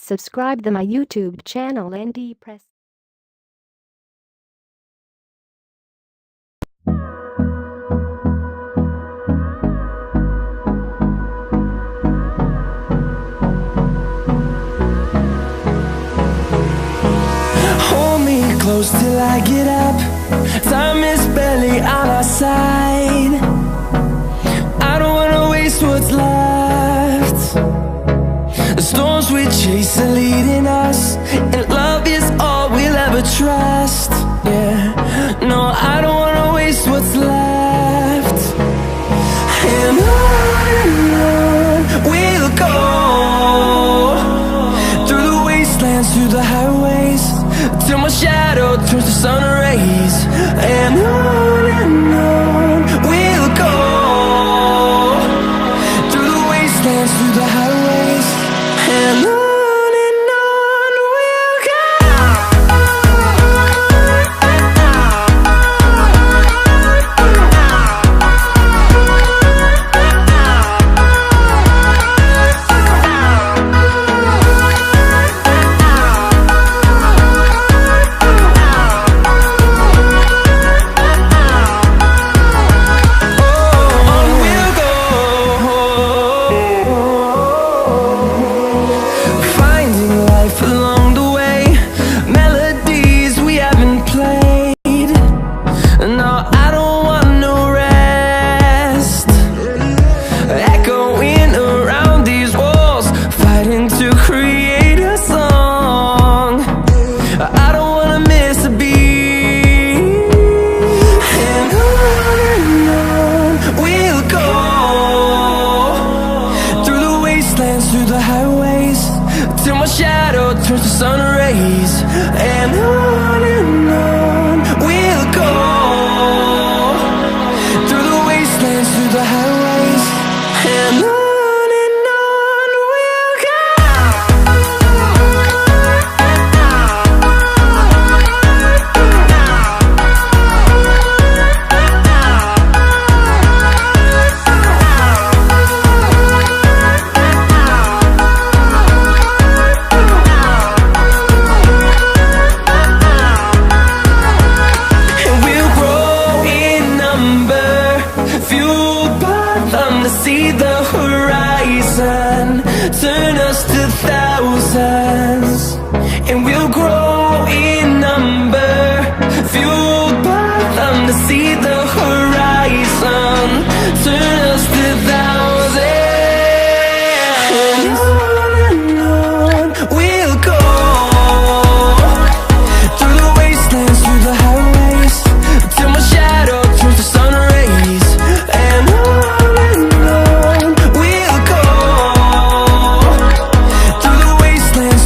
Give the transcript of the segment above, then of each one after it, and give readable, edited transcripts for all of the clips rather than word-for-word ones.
subscribe to my YouTube channel and press close till I get up. Time is barely on our side. I don't wanna waste what's left. The storms we chase are leading us, and love is all we'll ever trust. Yeah, no, I don't wanna waste what's left. And on we'll go, through the wastelands, through the highways, till my shadow turns to sun rays. And on we'll go, through the wastelands, through the highways, and on. Through the highways, till my shadow turns to sun rays. And on we'll go, through the wastelands, through the highways, and on. See the horizon turn us to thousands, and we'll grow in number, fueled by them. To see the horizon turn us to thousands, and on we'll go, through the wastelands, through the highways, till my shadow turns to sun rays. And we'll go, through the wastelands,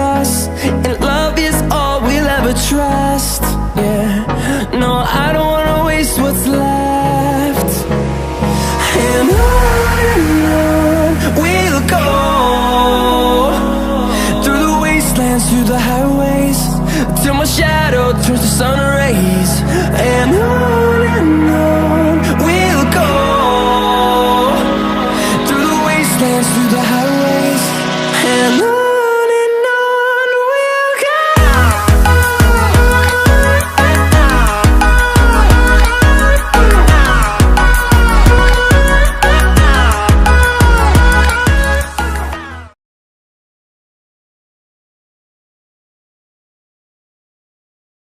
us, and love is all we'll ever trust. Yeah, no, I don't wanna waste what's left. And on we'll go, through the wastelands, through the highways, till my shadow turns to sun rays. And on